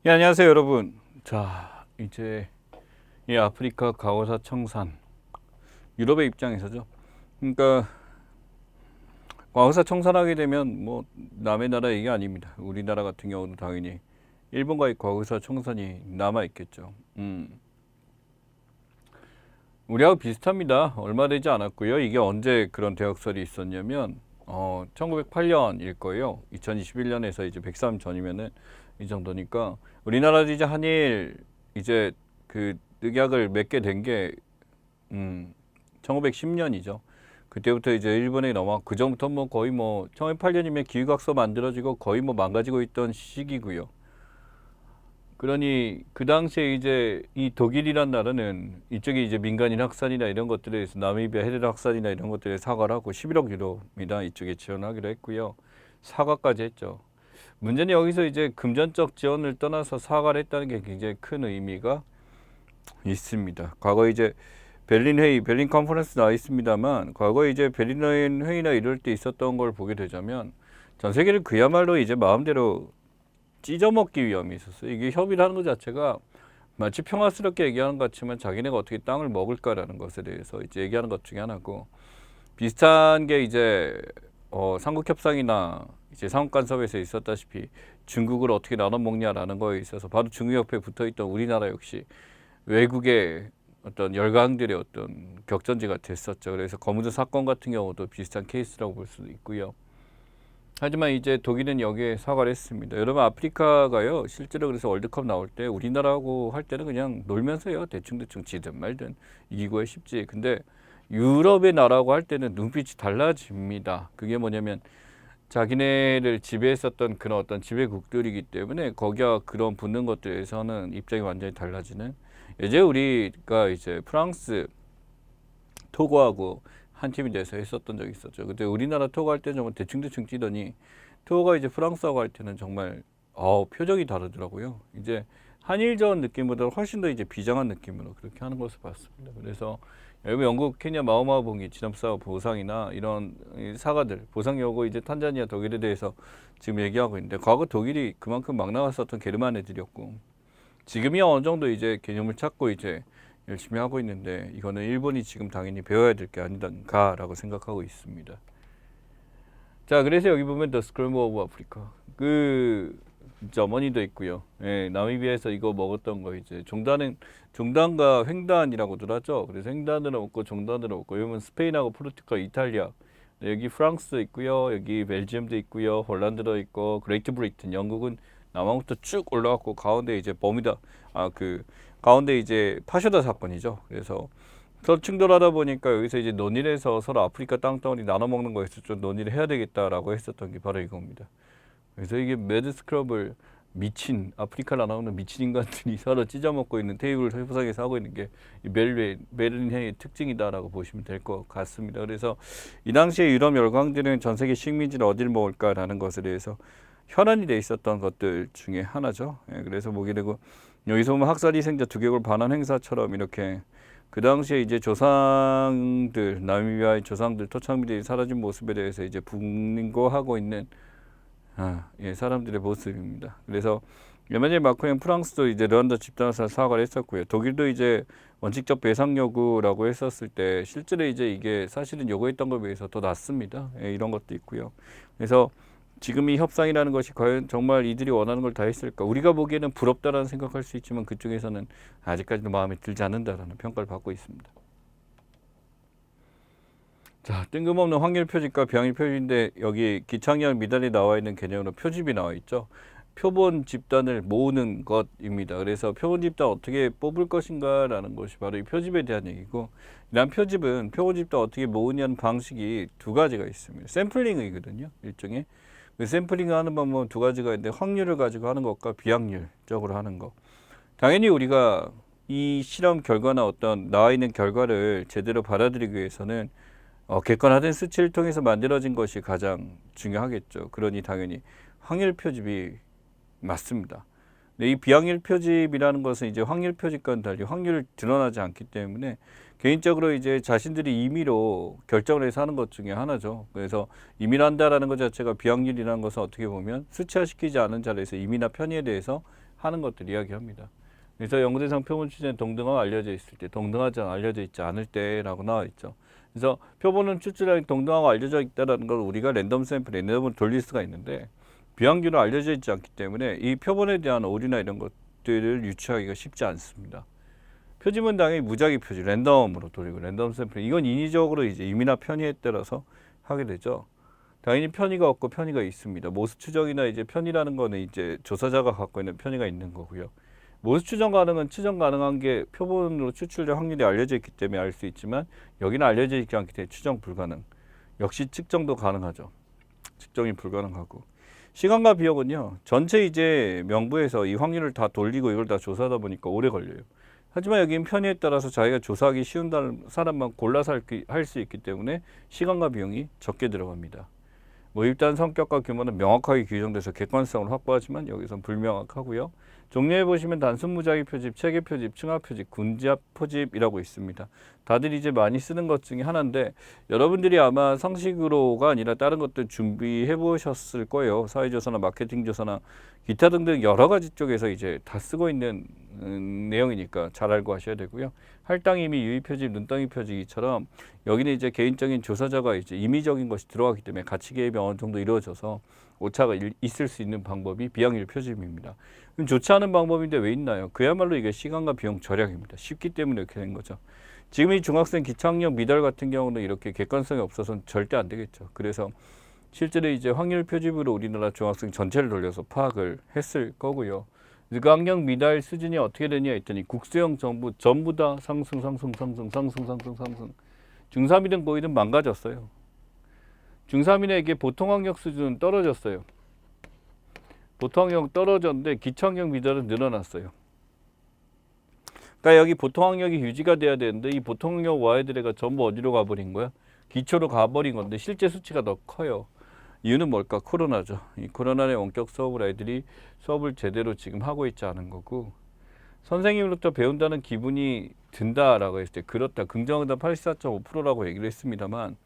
예, 안녕하세요, 여러분. 자, 이제 이 아프리카 과거사 청산, 유럽의 입장에서죠. 그러니까 과거사 청산하게 되면 뭐 남의 나라 얘기 아닙니다. 우리나라 같은 경우는 당연히 일본과의 과거사 청산이 남아 있겠죠. 우리하고 비슷합니다. 얼마 되지 않았고요. 이게 언제 그런 대역설이 있었냐면 1908년일 거예요. 2021년에서 이제 103 전이면은 이 정도니까 우리나라도 이제 한일 이제 그 늑약을 맺게 된 게 1910년이죠. 그때부터 이제 일본에 넘어 그 전부터 뭐 거의 뭐 1908년이면 기후각서 만들어지고 거의 뭐 망가지고 있던 시기고요. 그러니 그 당시에 이제 이 독일이란 나라는 이쪽에 이제 민간인 확산이나 이런 것들에 대해서 나미비아 헤레르 확산이나 이런 것들에 사과를 하고 11억 유로입니다. 이쪽에 지원하기로 했고요. 사과까지 했죠. 문제는 여기서 이제 금전적 지원을 떠나서 사과를 했다는 게 굉장히 큰 의미가 있습니다. 과거 이제 베를린 회의, 베를린 컨퍼런스 나와 있습니다만 과거에 이제 베를린 회의나 이럴 때 있었던 걸 보게 되자면 전 세계를 그야말로 이제 마음대로 찢어먹기 위함이 있었어요. 이게 협의를 하는 것 자체가 마치 평화스럽게 얘기하는 것 같지만 자기네가 어떻게 땅을 먹을까라는 것에 대해서 이제 얘기하는 것 중에 하나고 비슷한 게 이제 삼국협상이나 이제 상호간섭에서 있었다시피 중국을 어떻게 나눠 먹냐라는 거에 있어서 바로 중국 옆에 붙어 있던 우리나라 역시 외국의 어떤 열강들의 어떤 격전지가 됐었죠. 그래서 거무드 사건 같은 경우도 비슷한 케이스라고 볼 수도 있고요. 하지만 이제 독일은 여기에 사과를 했습니다. 여러분 아프리카가요 실제로 그래서 월드컵 나올 때 우리나라하고 할 때는 그냥 놀면서요 대충대충 지든 말든 이기고야 쉽지. 근데 유럽의 나라하고 할 때는 눈빛이 달라집니다. 그게 뭐냐면 자기네를 지배했었던 그런 어떤 지배국들이기 때문에 거기와 그런 붙는 것들에서는 입장이 완전히 달라지는. 예전에 우리가 이제 프랑스 토고하고 한 팀이 돼서 했었던 적이 있었죠. 근데 우리나라 토고 할 때는 정말 대충대충 뛰더니 토고가 이제 프랑스하고 할 때는 정말 표정이 다르더라고요. 이제 한일전 느낌보다 훨씬 더 이제 비장한 느낌으로 그렇게 하는 것을 봤습니다. 그래서 여러분 영국, 케냐, 마오마봉이 지남사 보상이나 이런 사과들 보상요구 이제 탄자니아, 독일에 대해서 지금 얘기하고 있는데 과거 독일이 그만큼 막 나갔었던 게르만 애들이었고 지금이야 어느 정도 이제 개념을 찾고 이제 열심히 하고 있는데 이거는 일본이 지금 당연히 배워야 될 게 아닌가라고 생각하고 있습니다. 자, 그래서 여기 보면 더 스크램블 오브 아프리카 그 어머니도 있고요. 예, 나미비아에서 이거 먹었던 거 이제 종단과 횡단이라고들 하죠. 그래서 횡단으로 먹고 종단으로 먹고 이러면 스페인하고 포르투갈, 이탈리아 여기 프랑스 있고요. 여기 벨지움도 있고요. 홀란드도 있고 그레이트 브리튼 영국은 남한부터 쭉 올라갔고 가운데 이제 버뮤다 그 가운데 이제 파쇼다 사건이죠. 그래서 서로 충돌하다 보니까 여기서 이제 논의를 해서 서로 아프리카 땅덩어리 나눠 먹는 거에서 좀 논의를 해야 되겠다라고 했었던 게 바로 이겁니다. 그래서 이게 매드 스크럽을 미친 아프리카 나오는 미친 인간들이 서로 찢어먹고 있는 테이블 협상에서 하고 있는 게 베를린 회의의 특징이다라고 보시면 될 것 같습니다. 그래서 이 당시에 유럽 열강들은 전 세계 식민지를 어디를 먹을까라는 것에 대해서 현안이 돼 있었던 것들 중에 하나죠. 예, 그래서 보게 되고 여기서 보면 학살희생자 두개골 반환 행사처럼 이렇게 그 당시에 이제 조상들 나미비아의 조상들 토착민들이 사라진 모습에 대해서 이제 분고하고 있는 예, 사람들의 모습입니다. 그래서 에마뉴엘 마크롱 프랑스도 이제 르완다 집단에서 사과를 했었고요. 독일도 이제 원칙적 배상 요구라고 했었을 때 실제로 이제 이게 사실은 요구했던 것에 비해서 더 낫습니다. 예, 이런 것도 있고요. 그래서 지금 이 협상이라는 것이 과연 정말 이들이 원하는 걸 다 했을까? 우리가 보기에는 부럽다라는 생각할 수 있지만 그쪽에서는 아직까지도 마음에 들지 않는다라는 평가를 받고 있습니다. 자, 뜬금없는 확률 표집과 비확률 표집인데 여기 기창열 미달이 나와 있는 개념으로 표집이 나와 있죠. 표본 집단을 모으는 것입니다. 그래서 표본 집단 어떻게 뽑을 것인가라는 것이 바로 이 표집에 대한 얘기고, 이런 표집은 표본 집단 어떻게 모으냐는 방식이 두 가지가 있습니다. 샘플링이거든요, 일종의. 그 샘플링을 하는 방법은 두 가지가 있는데 확률을 가지고 하는 것과 비확률적으로 하는 것. 당연히 우리가 이 실험 결과나 어떤 나와 있는 결과를 제대로 받아들이기 위해서는 객관화된 수치를 통해서 만들어진 것이 가장 중요하겠죠. 그러니 당연히 확률 표집이 맞습니다. 근데 이 비확률 표집이라는 것은 이제 확률 표집과는 달리 확률을 드러나지 않기 때문에 개인적으로 이제 자신들이 임의로 결정을 해서 하는 것 중에 하나죠. 그래서 임의로 한다라는 것 자체가 비확률이라는 것은 어떻게 보면 수치화시키지 않은 자리에서 임의나 편의에 대해서 하는 것들 이야기합니다. 그래서 연구대상 표본 추진에 동등하가 알려져 있을 때, 동등하지 알려져 있지 않을 때라고 나와 있죠. 그래서 표본은 추출량이 동등하고 알려져 있다는 걸 우리가 랜덤 샘플에 랜덤으로 돌릴 수가 있는데 비확률은 알려져 있지 않기 때문에 이 표본에 대한 오류나 이런 것들을 유추하기가 쉽지 않습니다. 표집은 당연히 무작위 표집, 랜덤으로 돌리고 랜덤 샘플 이건 인위적으로 이제 임의나 편의에 따라서 하게 되죠. 당연히 편의가 없고 편의가 있습니다. 모수 추정이나 이제 편의라는 거는 이제 조사자가 갖고 있는 편의가 있는 거고요. 모수 추정 가능은 추정 가능한 게 표본으로 추출될 확률이 알려져 있기 때문에 알 수 있지만 여기는 알려져 있지 않기 때문에 추정 불가능. 역시 측정도 가능하죠. 측정이 불가능하고. 시간과 비용은요. 전체 이제 명부에서 이 확률을 다 돌리고 이걸 다 조사하다 보니까 오래 걸려요. 하지만 여기는 편의에 따라서 자기가 조사하기 쉬운 사람만 골라서 할 수 있기 때문에 시간과 비용이 적게 들어갑니다. 뭐 일단 성격과 규모는 명확하게 규정돼서 객관성을 확보하지만 여기선 불명확하고요. 종류에 보시면 단순 무작위 표집, 체계 표집, 층합 표집, 군지합 표집이라고 있습니다. 다들 이제 많이 쓰는 것 중에 하나인데 여러분들이 아마 상식으로가 아니라 다른 것들 준비해 보셨을 거예요. 사회조사나 마케팅 조사나 기타 등등 여러 가지 쪽에서 이제 다 쓰고 있는 내용이니까 잘 알고 하셔야 되고요. 할당 임의, 유의 표집, 눈덩이 표집처럼 여기는 이제 개인적인 조사자가 이제 임의적인 것이 들어가기 때문에 가치 개입이 어느 정도 이루어져서 오차가 있을 수 있는 방법이 비확률 표집입니다. 그럼 좋지 않은 방법인데 왜 있나요? 그야말로 이게 시간과 비용 절약입니다. 쉽기 때문에 이렇게 된 거죠. 지금 이 중학생 기초학력 미달 같은 경우는 이렇게 객관성이 없어서는 절대 안 되겠죠. 그래서 실제로 이제 확률 표집으로 우리나라 중학생 전체를 돌려서 파악을 했을 거고요. 그 학력 미달 수준이 어떻게 되냐 했더니 국수형 전부 다 상승. 중3이든 고2든 망가졌어요. 중3이에게 보통 학력 수준은 떨어졌어요. 보통 학력 떨어졌는데 기초학력 미달은 늘어났어요. 그러니까 여기 보통 학력이 유지가 돼야 되는데 이 보통 학력 Y들애가 전부 어디로 가버린 거야? 기초로 가버린 건데 실제 수치가 더 커요. 이유는 뭘까? 코로나죠. 이 코로나의 원격 수업을 애들이 수업을 제대로 지금 하고 있지 않은 거고 선생님으로부터 배운다는 기분이 든다라고 했을 때 그렇다. 긍정응답 84.5%라고 얘기를 했습니다만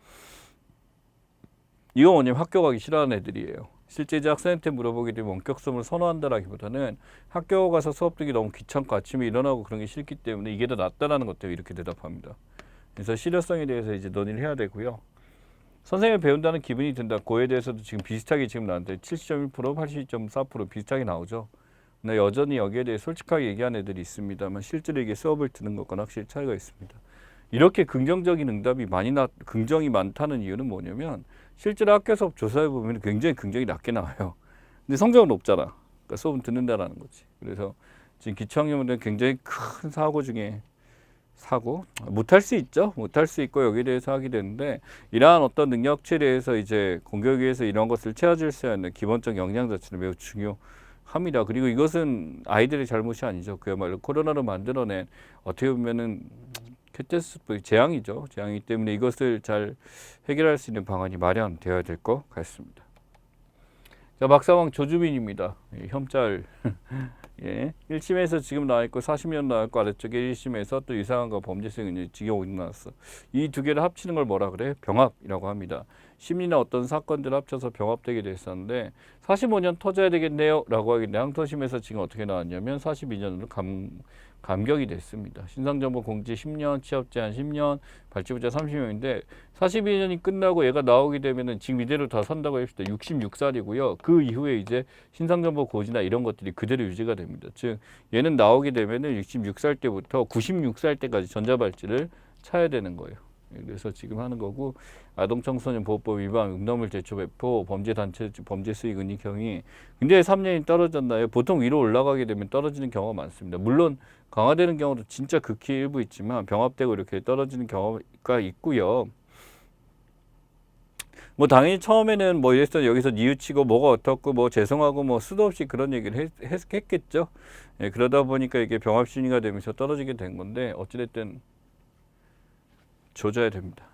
이거 뭐냐면 학교 가기 싫어하는 애들이에요. 실제 이제 학생한테 물어보게 되면 원격 수업을 선호한다라기보다는 학교 가서 수업 듣기 너무 귀찮고 아침에 일어나고 그런 게 싫기 때문에 이게 더 낫다라는 것 때문에 이렇게 대답합니다. 그래서 실효성에 대해서 이제 논의를 해야 되고요. 선생님이 배운다는 기분이 든다. 그에 대해서도 지금 비슷하게 지금 나왔는데 70.1%, 82.4% 비슷하게 나오죠. 근데 여전히 여기에 대해 솔직하게 얘기하는 애들이 있습니다만 실제로 이게 수업을 듣는 것과는 확실히 차이가 있습니다. 이렇게 긍정적인 응답이 긍정이 많다는 이유는 뭐냐면 실제로 학교 수업 조사해 보면 굉장히 긍정이 낮게 나와요. 근데 성적은 높잖아. 그러니까 수업은 듣는다라는 거지. 그래서 지금 기초학년들은 굉장히 큰 사고 중에 사고 못할 수 있죠. 못할 수 있고 여기에 대해서 하게 되는데 이러한 어떤 능력치에 대해서 이제 공격에 의해서 이런 것을 채워줄 수 있는 기본적 역량 자체는 매우 중요합니다. 그리고 이것은 아이들의 잘못이 아니죠. 그야말로 코로나로 만들어낸 어떻게 보면은 캐테스프 재앙이죠. 재앙이기 때문에 이것을 잘 해결할 수 있는 방안이 마련되어야 될 것 같습니다. 자, 박사왕 조주빈입니다. 혐짤. 예. 1심에서 지금 나와있고 40년 나왔고 아래쪽에 1심에서 또 이상한거 범죄성이 지금 어디 나왔어. 이 두 개를 합치는 걸 뭐라 그래? 병합이라고 합니다. 심리나 어떤 사건들을 합쳐서 병합되게 됐었는데 45년 터져야 되겠네요 라고 하길래 항소심에서 지금 어떻게 나왔냐면 42년으로 감격이 됐습니다. 신상정보 공지 10년, 취업 제한 10년, 발주부자 30년인데 42년이 끝나고 얘가 나오게 되면은 지금 이대로 다 산다고 합시다. 66살이고요. 그 이후에 이제 신상정보 고지나 이런 것들이 그대로 유지가 됩니다. 즉 얘는 나오게 되면은 66살 때부터 96살 때까지 전자발찌를 차야 되는 거예요. 그래서 지금 하는 거고 아동청소년보호법 위반, 음란물 제초 배포, 범죄단체 범죄 수익 은닉 형이 근데 3년이 떨어졌나요? 보통 위로 올라가게 되면 떨어지는 경우가 많습니다. 물론 강화되는 경우도 진짜 극히 일부 있지만 병합되고 이렇게 떨어지는 경우가 있고요. 뭐 당연히 처음에는 뭐 이래서 여기서 뉘우치고 뭐가 어떻고 뭐 죄송하고 뭐 수도 없이 그런 얘기를 했겠죠. 예, 그러다 보니까 이게 병합 심리가 되면서 떨어지게 된 건데 어찌됐든 조져야 됩니다.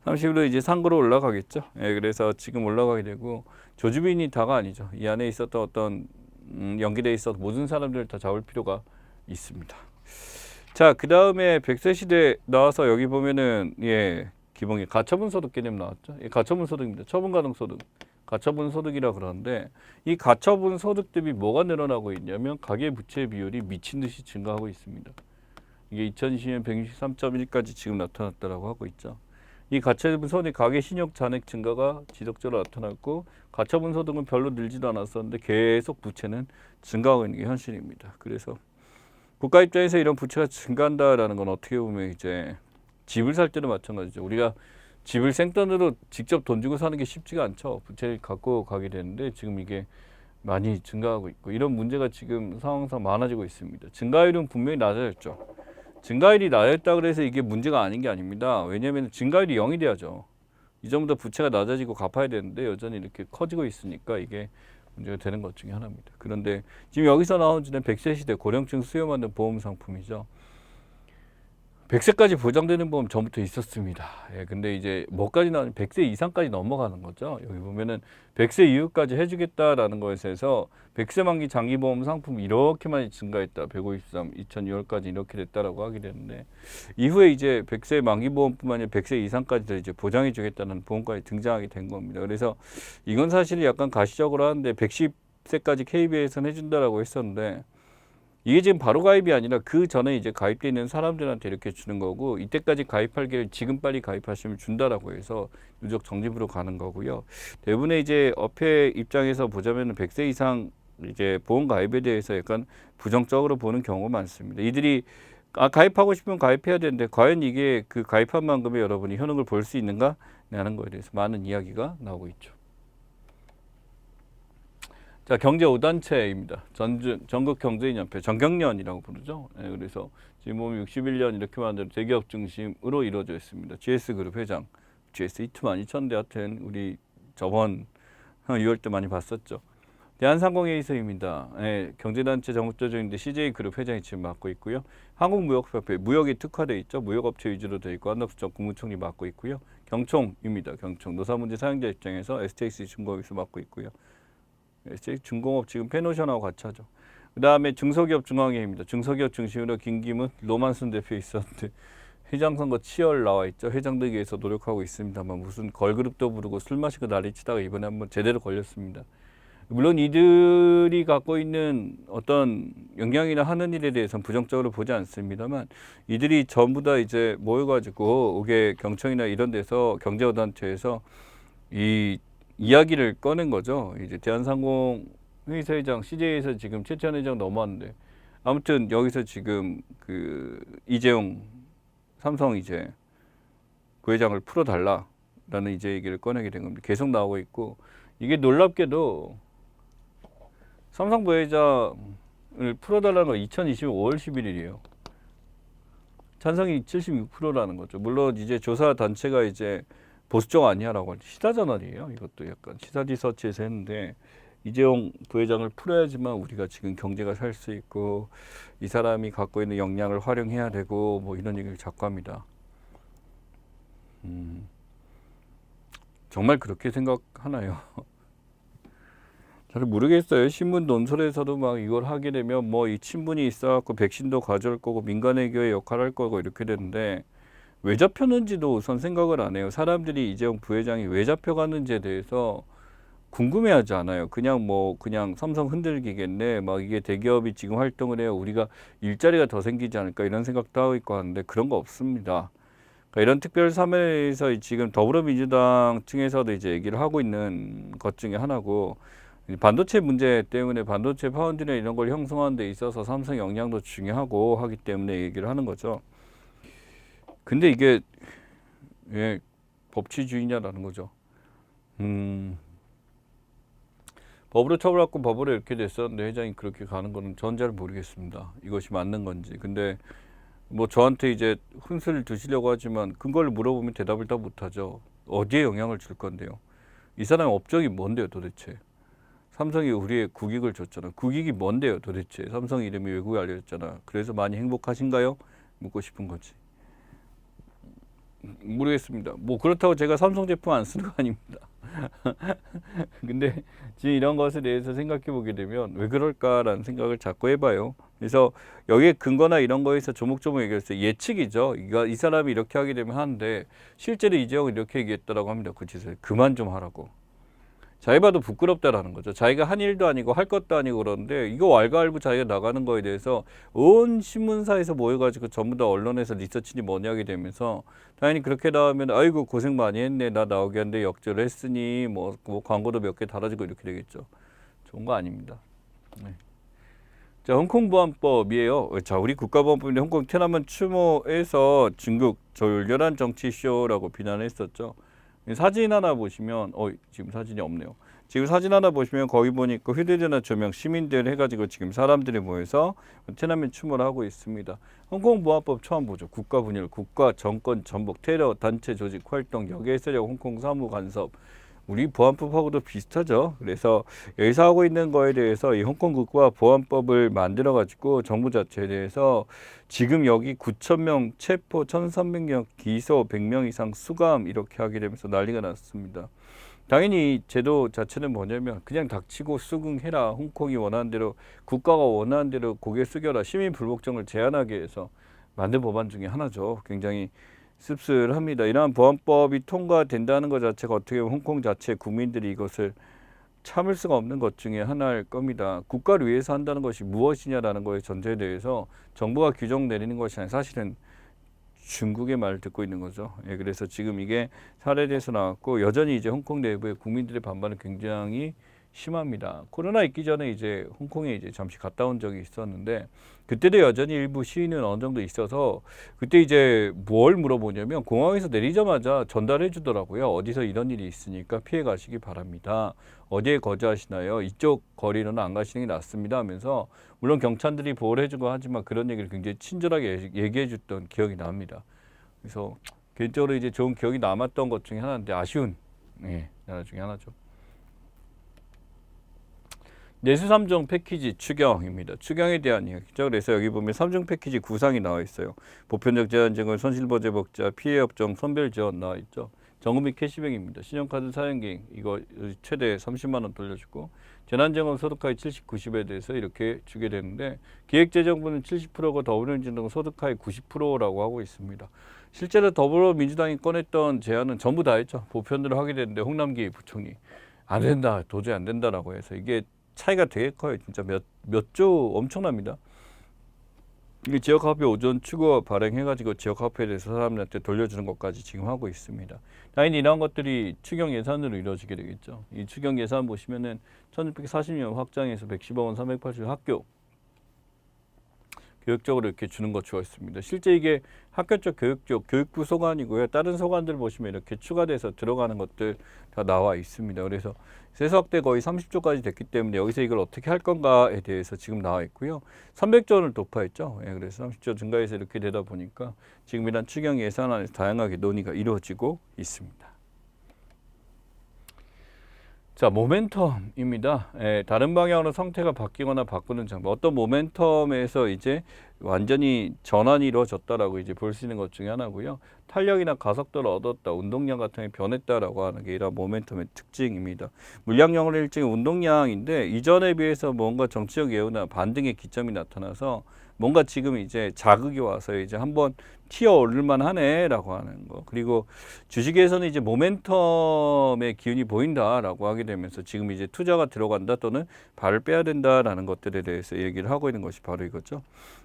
30으로 이제 상고로 올라가겠죠. 예, 그래서 지금 올라가게 되고 조주빈이 다가 아니죠. 이 안에 있었던 어떤 연기돼 있어서 모든 사람들을 다 잡을 필요가 있습니다. 자, 그 다음에 100세 시대 나와서 여기 보면은 예 기본이 가처분 소득 개념 나왔죠. 예, 가처분 소득입니다. 처분 가능 소득. 가처분 소득이라 그러는데 이 가처분 소득 대비 뭐가 늘어나고 있냐면 가계부채 비율이 미친 듯이 증가하고 있습니다. 이게 2020년 163.1까지 지금 나타났다라고 하고 있죠. 이 가처분 소득 가계 신용 잔액 증가가 지속적으로 나타났고 가처분 소득은 별로 늘지도 않았었는데 계속 부채는 증가하고 있는 게 현실입니다. 그래서 국가 입장에서 이런 부채가 증가한다라는 건 어떻게 보면 이제 집을 살 때도 마찬가지죠. 우리가 집을 생돈으로 직접 돈 주고 사는 게 쉽지가 않죠. 부채를 갖고 가게 되는데 지금 이게 많이 증가하고 있고 이런 문제가 지금 상황상 많아지고 있습니다. 증가율은 분명히 낮아졌죠. 증가율이 낮았다 그래서 이게 문제가 아닌 게 아닙니다. 왜냐하면 증가율이 0이 돼야죠. 이전보다 부채가 낮아지고 갚아야 되는데 여전히 이렇게 커지고 있으니까 이게 문제가 되는 것 중에 하나입니다. 그런데 지금 여기서 나온 주는 100세 시대 고령층 수요 만든 보험 상품이죠. 100세까지 보장되는 보험 전부터 있었습니다. 예, 근데 이제 뭐까지 나오면 100세 이상까지 넘어가는 거죠. 여기 보면은 100세 이후까지 해주겠다라는 것에서 100세 만기 장기보험 상품이 이렇게 많이 증가했다. 153, 2002년까지 이렇게 됐다라고 하게 되는데 이후에 이제 100세 만기보험뿐만 아니라 100세 이상까지도 이제 보장해주겠다는 보험까지 등장하게 된 겁니다. 그래서 이건 사실 약간 가시적으로 하는데 110세까지 KB에서는 해준다라고 했었는데 이게 지금 바로 가입이 아니라 그 전에 이제 가입돼 있는 사람들한테 이렇게 주는 거고 이때까지 가입할 기회를 지금 빨리 가입하시면 준다라고 해서 누적 적립으로 가는 거고요. 대부분의 이제 업체 입장에서 보자면 100세 이상 이제 보험 가입에 대해서 약간 부정적으로 보는 경우가 많습니다. 이들이 가입하고 싶으면 가입해야 되는데 과연 이게 그 가입한 만큼의 여러분이 효능을 볼 수 있는가 하는 거에 대해서 많은 이야기가 나오고 있죠. 자, 경제 5단체입니다. 전국경제인연회, 정경련이라고 부르죠. 네, 그래서 지금 보면 61년 이렇게 만든 대기업 중심으로 이루어져 있습니다. GS그룹 회장, GS 히트 많이 쳤는데 하여튼 우리 저번 6월 때 많이 봤었죠. 대한상공회의소입니다. 네, 경제단체 정부조직인데 CJ그룹 회장이 지금 맡고 있고요. 한국무역협회, 무역이 특화되어 있죠. 무역업체 위주로 되어 있고 한덕수청 국무총리 맡고 있고요. 경총입니다. 경총, 노사문제 사용자 입장에서 STX 중공업에서 맡고 있고요. 중공업 지금 페노션하고 같이 하죠. 그 다음에 중소기업 중앙회의입니다. 중소기업 중심으로 김기문, 노만순 대표 있었는데 회장 선거 치열 나와 있죠. 회장 되기 위해서 노력하고 있습니다만 무슨 걸그룹도 부르고 술 마시고 난리치다가 이번에 한번 제대로 걸렸습니다. 물론 이들이 갖고 있는 어떤 영향이나 하는 일에 대해서는 부정적으로 보지 않습니다만 이들이 전부 다 이제 모여가지고 이게 경청이나 이런 데서 경제단체에서 이 이야기를 꺼낸 거죠. 이제 대한상공회의소 회장, CJ에서 지금 최태원 회장 넘어왔는데 아무튼 여기서 지금 그 이재용 삼성 이제 부회장을 풀어달라라는 이제 얘기를 꺼내게 된 겁니다. 계속 나오고 있고 이게 놀랍게도 삼성 부회장을 풀어달라는 건 2020년 5월 11일이에요. 찬성이 76%라는 거죠. 물론 이제 조사 단체가 이제 보수적 아니야라고 하죠. 시사저널이에요. 이것도 약간 시사리서치에서 했는데 이재용 부회장을 풀어야지만 우리가 지금 경제가 살 수 있고 이 사람이 갖고 있는 역량을 활용해야 되고 뭐 이런 얘기를 자꾸 합니다. 정말 그렇게 생각하나요? 잘 모르겠어요. 신문 논설에서도 막 이걸 하게 되면 뭐 이 친분이 있어갖고 백신도 가져올 거고 민간외교의 역할을 할 거고 이렇게 되는데 왜 잡혔는지도 우선 생각을 안 해요. 사람들이 이재용 부회장이 왜 잡혀갔는지에 대해서 궁금해하지 않아요. 그냥 삼성 흔들기겠네. 막 이게 대기업이 지금 활동을 해요. 우리가 일자리가 더 생기지 않을까 이런 생각도 하고 있고 하는데 그런 거 없습니다. 그러니까 이런 특별 사면에서 지금 더불어민주당 층에서도 이제 얘기를 하고 있는 것 중에 하나고 반도체 문제 때문에 반도체 파운드나 이런 걸 형성하는 데 있어서 삼성 역량도 중요하고 하기 때문에 얘기를 하는 거죠. 근데 이게 왜 법치주의냐라는 거죠. 법으로 처벌받고 법으로 이렇게 됐었는데 회장이 그렇게 가는 거는 전 잘 모르겠습니다. 이것이 맞는 건지. 근데 뭐 저한테 이제 훈수를 두시려고 하지만 그걸 물어보면 대답을 다 못하죠. 어디에 영향을 줄 건데요. 이 사람의 업적이 뭔데요 도대체. 삼성이 우리의 국익을 줬잖아. 국익이 뭔데요 도대체. 삼성 이름이 외국에 알려졌잖아. 그래서 많이 행복하신가요? 묻고 싶은 거지. 모르겠습니다. 뭐 그렇다고 제가 삼성 제품 안 쓰는 거 아닙니다. 근데 지금 이런 것에 대해서 생각해 보게 되면 왜 그럴까라는 생각을 자꾸 해봐요. 그래서 여기에 근거나 이런 거에서 조목조목 얘기했어요. 예측이죠. 이 사람이 이렇게 하게 되면 하는데 실제로 이재용은 이렇게 얘기했다라고 합니다. 그 짓을 그만 좀 하라고. 자기 봐도 부끄럽다라는 거죠. 자기가 한 일도 아니고 할 것도 아니고 그러는데 이거 왈가왈부 자기가 나가는 거에 대해서 온 신문사에서 모여가지고 전부 다 언론에서 리서치니 뭐냐 하게 되면서 당연히 그렇게 나오면 아이고 고생 많이 했네. 나 나오게 하는데 역전을 했으니 뭐 광고도 몇 개 달아지고 이렇게 되겠죠. 좋은 거 아닙니다. 네. 자, 홍콩 보안법이에요. 자, 우리 국가보안법인데 홍콩天安문 추모에서 중국 졸렬한 정치쇼라고 비난했었죠. 사진 하나 보시면 지금 사진이 없네요. 지금 사진 하나 보시면 거기 보니까 휴대전화 조명 시민들 해가지고 지금 사람들이 모여서天安문 추모를 하고 있습니다. 홍콩 보안법 처음 보죠. 국가 분열, 국가 정권 전복, 테러 단체 조직 활동, 역외 세력 홍콩 사무 간섭. 우리 보안법하고도 비슷하죠. 그래서 여기서 하고 있는 거에 대해서 이 홍콩 국가 보안법을 만들어 가지고 정부 자체에 대해서 지금 여기 9,000명 체포, 1,300명 기소, 100명 이상 수감 이렇게 하게 되면서 난리가 났습니다. 당연히 이 제도 자체는 뭐냐면 그냥 닥치고 수긍해라. 홍콩이 원하는 대로 국가가 원하는 대로 고개 숙여라. 시민 불복종을 제한하기 위해서 만든 법안 중에 하나죠. 굉장히 씁쓸합니다. 이러한 보안법이 통과된다는 것 자체가 어떻게 보면 홍콩 자체 국민들이 이것을 참을 수가 없는 것 중에 하나일 겁니다. 국가를 위해서 한다는 것이 무엇이냐라는 거에 전제에 대해서 정부가 규정 내리는 것이 아니라 사실은 중국의 말을 듣고 있는 거죠. 예, 그래서 지금 이게 사례돼서 나왔고 여전히 이제 홍콩 내부의 국민들의 반발은 굉장히 심합니다. 코로나 있기 전에 이제 홍콩에 이제 잠시 갔다 온 적이 있었는데 그때도 여전히 일부 시위는 어느 정도 있어서 그때 이제 뭘 물어보냐면 공항에서 내리자마자 전달해 주더라고요. 어디서 이런 일이 있으니까 피해 가시기 바랍니다. 어디에 거주하시나요? 이쪽 거리로는 안 가시는 게 낫습니다 하면서 물론 경찰들이 보호를 해주고 하지만 그런 얘기를 굉장히 친절하게 얘기해 줬던 기억이 납니다. 그래서 개인적으로 이제 좋은 기억이 남았던 것 중에 하나인데 아쉬운 나라 중에 하나죠. 내수 3종 패키지 추경입니다. 추경에 대한 이야기죠. 그래서 여기 보면 3종 패키지 구상이 나와 있어요. 보편적 재난지원, 손실보제 복자, 피해 업종, 선별 지원 나와 있죠. 정금 및 캐시백입니다. 신용카드 사용기행 이거 최대 30만 원 돌려주고 재난지원금 소득하위 70, 90에 대해서 이렇게 주게 되는데 기획재정부는 70%고 더불어민주당은 소득하위 90%라고 하고 있습니다. 실제로 더불어민주당이 꺼냈던 제안은 전부 다 했죠. 보편으로 하게 됐는데 홍남기 부총리 안 된다, 도저히 안 된다라고 해서 이게 차이가 되게 커요. 진짜 몇 조 엄청납니다. 이게 지역화폐 오전 추구 발행해가지고 지역화폐에 대해서 사람들한테 돌려주는 것까지 지금 하고 있습니다. 당연히 이런 것들이 추경 예산으로 이루어지게 되겠죠. 이 추경 예산 보시면은 1640년 확장해서 110억 원 380억 학교 교육적으로 이렇게 주는 것 주었습니다. 실제 이게 학교 쪽, 교육 쪽, 교육부 소관이고요. 다른 소관들 보시면 이렇게 추가돼서 들어가는 것들 다 나와 있습니다. 그래서 세수 확대 거의 30조까지 됐기 때문에 여기서 이걸 어떻게 할 건가에 대해서 지금 나와 있고요. 300조 원을 돌파했죠. 예, 그래서 30조 증가해서 이렇게 되다 보니까 지금 이런 추경 예산안에서 다양하게 논의가 이루어지고 있습니다. 자, 모멘텀입니다. 다른 방향으로 상태가 바뀌거나 바꾸는 장면. 어떤 모멘텀에서 이제 완전히 전환이 이루어졌다라고 이제 볼 수 있는 것 중에 하나고요. 탄력이나 가속도를 얻었다, 운동량 같은 게 변했다라고 하는 게 이런 모멘텀의 특징입니다. 물량형을 일종의 운동량인데 이전에 비해서 뭔가 정치적 예우나 반등의 기점이 나타나서 뭔가 지금 이제 자극이 와서 이제 한번 튀어 오를만 하네라고 하는 거. 그리고 주식에서는 이제 모멘텀의 기운이 보인다라고 하게 되면서 지금 이제 투자가 들어간다 또는 발을 빼야 된다라는 것들에 대해서 얘기를 하고 있는 것이 바로 이거죠.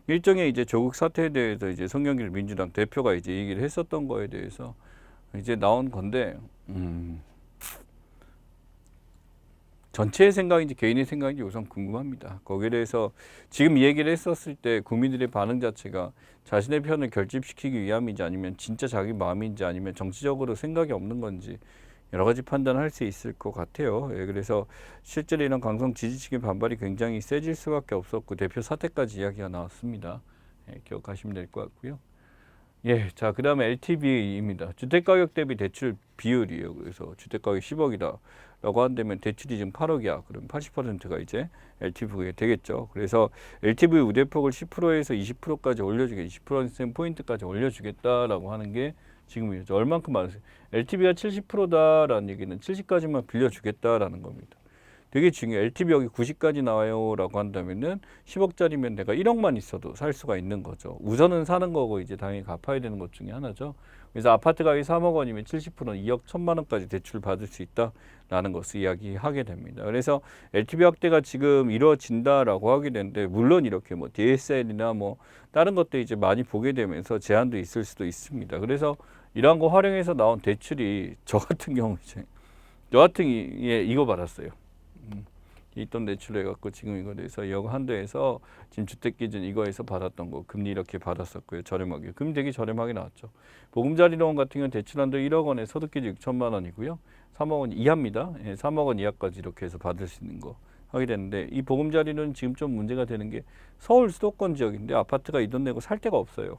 일종의 이제 조국 사태에 대해서 이제 송영길 민주당 대표가 이제 얘기를 했었던 거에 대해서 이제 나온 건데, 전체의 생각인지 개인의 생각인지 우선 궁금합니다. 거기에 대해서 지금 이 얘기를 했었을 때 국민들의 반응 자체가 자신의 편을 결집시키기 위함인지 아니면 진짜 자기 마음인지 아니면 정치적으로 생각이 없는 건지 여러 가지 판단할 수 있을 것 같아요. 예, 그래서 실제로 이런 강성 지지층의 반발이 굉장히 세질 수밖에 없었고 대표 사퇴까지 이야기가 나왔습니다. 예, 기억하시면 될 것 같고요. 예, 자, 그 다음에 LTV입니다. 주택가격 대비 대출 비율이에요. 그래서 주택가격이 10억이다 라고 한다면 대출이 지금 8억이야. 그럼 80%가 이제 LTV가 되겠죠. 그래서 LTV 우대폭을 10%에서 20%까지 올려주겠다. 20% 포인트까지 올려주겠다라고 하는 게 지금이죠. 얼만큼 많으세요? LTV가 70%다라는 얘기는 70까지만 빌려주겠다라는 겁니다. 되게 중요해요. LTV 여기 90까지 나와요라고 한다면은 10억짜리면 내가 1억만 있어도 살 수가 있는 거죠. 우선은 사는 거고 이제 당연히 갚아야 되는 것 중에 하나죠. 그래서 아파트 가격이 3억 원이면 70%는 2억 1천만 원까지 대출 받을 수 있다라는 것을 이야기하게 됩니다. 그래서 LTV 확대가 지금 이루어진다라고 하게 되는데 물론 이렇게 뭐 DSL이나 뭐 다른 것도 이제 많이 보게 되면서 제한도 있을 수도 있습니다. 그래서 이러한 거 활용해서 나온 대출이 저 같은 경우 이제 예, 이거 받았어요. 있던 대출을 해갖고 지금 이거 돼서 2억 한도에서 지금 주택기준 이거에서 받았던 거 금리 이렇게 받았었고요. 저렴하게. 금리 되게 저렴하게 나왔죠. 보금자리로원 같은 경우는 대출 한도 1억 원에 소득기준 6천만 원이고요. 3억 원 이하입니다. 예, 3억 원 이하까지 이렇게 해서 받을 수 있는 거 하게 되는데 이 보금자리는 지금 좀 문제가 되는 게 서울 수도권 지역인데 아파트가 이 돈 내고 살 데가 없어요.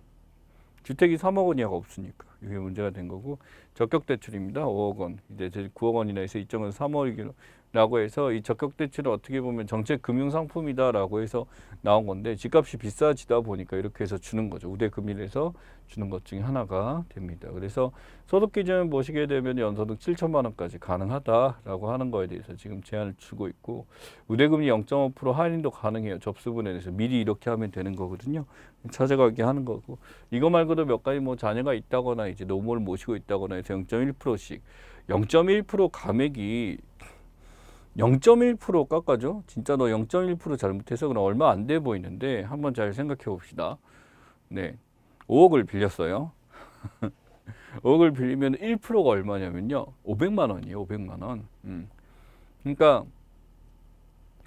주택이 3억 원 이하가 없으니까 이게 문제가 된 거고 적격 대출입니다. 5억 원 이제 9억 원이나 해서 이점은 3억이라고 해서 이 적격 대출은 어떻게 보면 정책 금융 상품이다라고 해서 나온 건데 집값이 비싸지다 보니까 이렇게 해서 주는 거죠. 우대 금리를 해서 주는 것 중에 하나가 됩니다. 그래서 소득 기준 보시게 되면 연소득 7천만 원까지 가능하다라고 하는 거에 대해서 지금 제한을 주고 있고 우대 금리 0.5% 할인도 가능해요. 접수분에 대해서 미리 이렇게 하면 되는 거거든요. 찾아가게 하는 거고 이거 말고도 몇 가지 뭐 자녀가 있다거나 이제 노모를 모시고 있다거나 해서 0.1%씩 0.1% 감액이 0.1% 깎아줘? 진짜 너 0.1% 잘못해서 그럼 얼마 안 돼 보이는데 한번 잘 생각해 봅시다. 네, 5억을 빌렸어요. 5억을 빌리면 1%가 얼마냐면요 500만 원이에요. 500만 원. 그러니까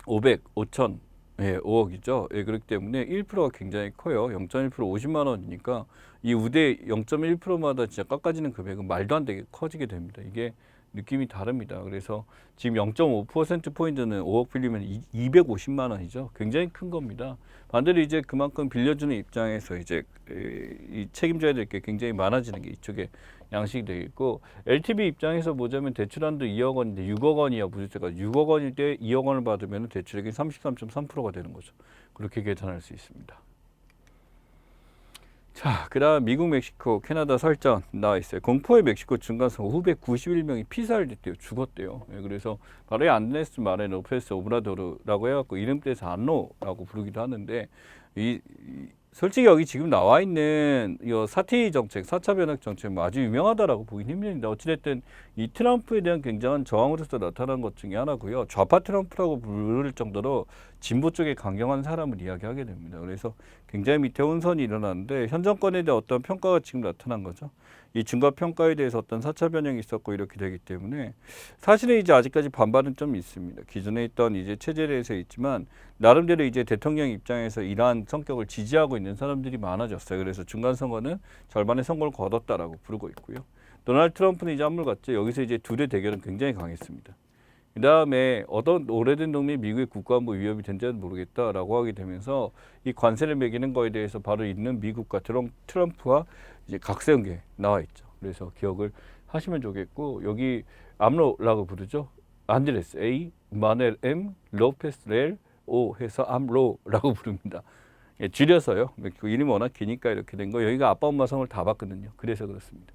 500, 5천 예, 5억이죠. 예, 그렇기 때문에 1%가 굉장히 커요. 0.1% 50만 원이니까 이 우대 0.1%마다 진짜 깎아지는 금액은 말도 안 되게 커지게 됩니다. 이게 느낌이 다릅니다. 그래서 지금 0.5%포인트는 5억 빌리면 250만 원이죠. 굉장히 큰 겁니다. 반대로 이제 그만큼 빌려주는 입장에서 이제 이 책임져야 될 게 굉장히 많아지는 게 이쪽에 양식이 되어 있고 LTV 입장에서 보자면 대출한도 2억 원인데 6억 원이야 무주택가 6억 원일 때 2억 원을 받으면 대출액이 33.3%가 되는 거죠. 그렇게 계산할 수 있습니다. 자, 그다음 미국, 멕시코, 캐나다 설전 나와 있어요. 공포의 멕시코 중간선 591명이 피살됐대요. 죽었대요. 예, 그래서 바로 이 안드레스 마레 로페스 오브라도르라고 해갖고 이름 떼서 안노라고 부르기도 하는데 솔직히 여기 지금 나와 있는 이 사태의 정책, 4차 변혁 정책 뭐 아주 유명하다라고 보긴 힘듭니다. 어찌됐든 이 트럼프에 대한 굉장한 저항으로서 나타난 것 중에 하나고요. 좌파 트럼프라고 부를 정도로 진보 쪽에 강경한 사람을 이야기하게 됩니다. 그래서 굉장히 밑에 혼선이 일어나는데 현 정권에 대한 어떤 평가가 지금 나타난 거죠. 이 중과 평가에 대해서 어떤 4차 변형이 있었고 이렇게 되기 때문에 사실은 이제 아직까지 반발은 좀 있습니다. 기존에 있던 이제 체제에 대해서 있지만 나름대로 이제 대통령 입장에서 이러한 성격을 지지하고 있는 사람들이 많아졌어요. 그래서 중간 선거는 절반의 선거를 거뒀다라고 부르고 있고요. 도널드 트럼프는 이제 한물 갔죠. 여기서 이제 둘의 대결은 굉장히 강했습니다. 그 다음에 어떤 오래된 놈이 미국의 국가안보 위협이 된지는 모르겠다라고 하게 되면서 이 관세를 매기는 거에 대해서 바로 있는 미국과 트럼프와 이제 각세운 게 나와 있죠. 그래서 기억을 하시면 좋겠고 여기 암로라고 부르죠. 안드레스 A, 마넬 M, 로페스 렐 O 해서 암로라고 부릅니다. 예, 줄여서요. 그 이름이 워낙 기니까 이렇게 된 거. 여기가 아빠 엄마 성을 다 바꿨거든요. 그래서 그렇습니다.